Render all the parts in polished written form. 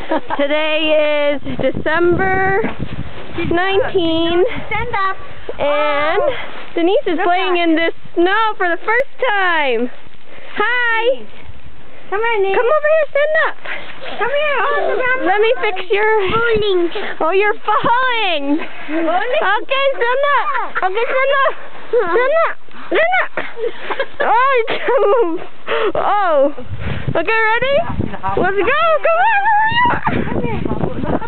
Today is December 19, Stand up. and Denise is playing in this snow for the first time. Hi. Come on, Nick. Come over here, stand up. Come here. Let me fix your... Falling. Oh, you're falling. Okay, stand up. Okay, stand up. Stand up. Stand up. Oh, you can't move. Oh. Okay, ready? Let's go. Come on, hurry up.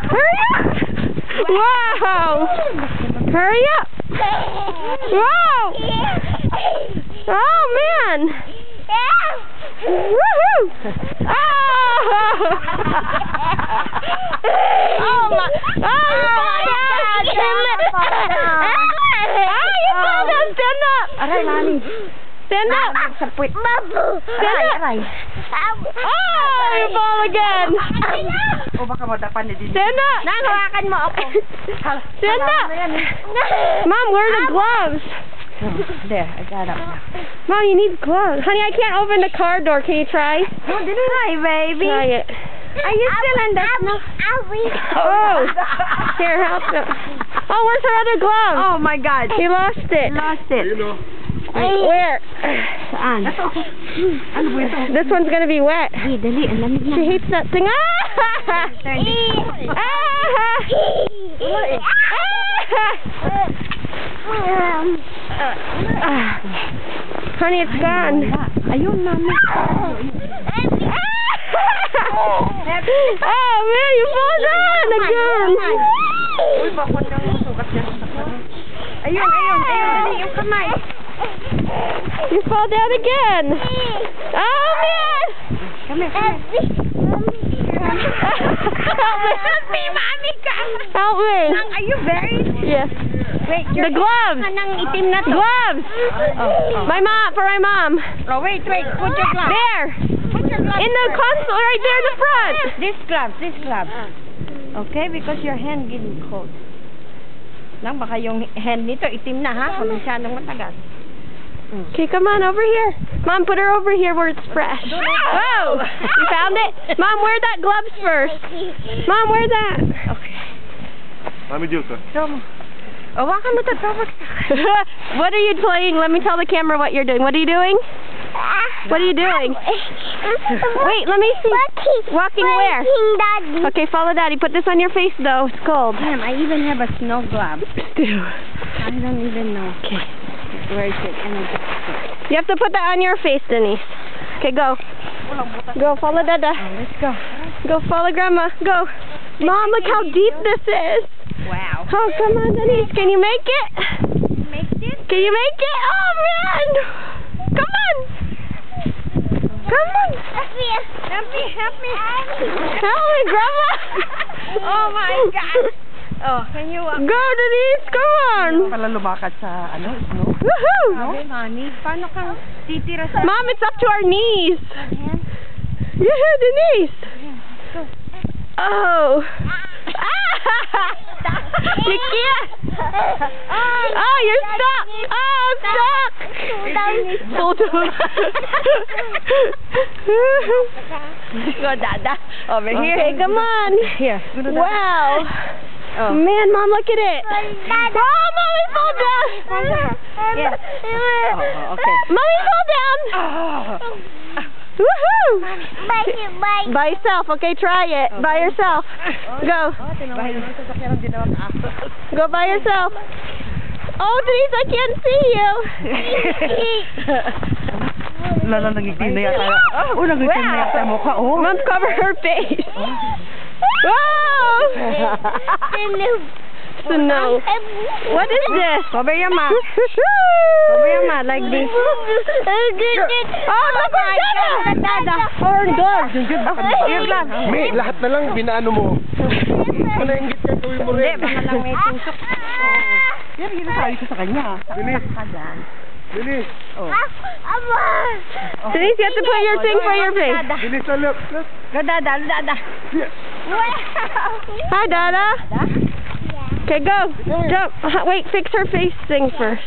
Hurry up. Wow. Hurry up. Wow. Oh, man. Woohoo! Oh! Oh my! Oh my God! You fell down! Stand up! Aray, Lani. Stand up! Sapwit. Stand up! Aray. Oh! You fall again! O baka madapan ni Didi. Stand up! Nang, hawakan mo ako. Stand up! Mom, where are the gloves? There, I got up now. Mom, you need gloves. Honey, I can't open the car door. Can you try? Oh, did you try, baby? Try it. Are you still in the snow? Oh! Here, help me. Oh, where's her other glove? Oh my God. He lost it. Lost it. Where? Saan? Ano ba ito? This one's gonna be wet. Hey, dali. Ang lamig na. She hates that thing. Ah! Turn it. Honey, it's gone. Ayun, mami. Oh man, you fall down again. Uy, bakit nang sugat yan? Ayun, dali, yung kamay. You fall down again. Oh man. Come here. Help me, mommy, come. Help me. Are you very? Yes. Wait, The gloves. Nang itim na to. Gloves. Oh. My mom, for my mom. Oh, wait. Put your glove. There. Put your glove. In the console, right there in the front. This glove. Okay, because your hand getting cold. Nang baka yung hand nito itim na, ha? Kung masyadong matagal. Okay, come on over here. Mom, put her over here where it's fresh. Whoa! You found it? Mom, wear that gloves first. Mom, wear that. Okay. Let me do it. So, hawakan mo to. What are you playing? Let me tell the camera what you're doing. What are you doing? What are you doing? Wait, let me see. Walking where? Okay, follow Daddy. Put this on your face, though. It's cold. Damn, I even have a snow glove. Stew. I don't even know. Okay. Where is it? And I just You have to put that on your face, Denise. Okay, go. Go, follow Dada. let's go. Go, follow Grandma. Go. Mom, look how deep this is. Wow. Oh, come on, Denise. Can you make it? Make it? Can you make it? Oh, man. Come on. Come on. Help me. Help me, Grandma. Oh my God. Oh, can you Go, Denise. Come on. pala lumakad sa snow? Woohoo. Sabi, Mami, paano kang titira sa Mom, it's up to our knees. hand? Yeah, Denise. Go. Oh. You can't. Oh, you're stuck. Oh, stuck. Hold on. Go, Dada. Over here. Okay, come on. Here. Go to Dada. Wow. Oh. Man, Mom, look at it. Oh, Mommy fell down. Yes. Oh, okay. Mommy fell down. Oh. Woohoo. By yourself. Okay, try it. By yourself. Go. Go by yourself. Oh, Denise, I can't see you. Lala, nangitim na yata. Oh, nangitim na yata mukha. Oh. Mom, cover her face. Whoa! Snow. What is this? Cover your mouth. Cover your mouth like this. Oh, look at Dada. Or gloves. Your glove. May, lahat na lang binaano mo. Panaingit ka, gawin mo Hindi, rin. baka lang may tusok. Yan, hinasabi ko sa kanya. Bilis. Bilis. Oh. Denise, you have to put your thing for your face. Bilis na, look. Go, Dada. Yes. Hi, Dada. Okay, go. Jump. Wait, fix her face thing first.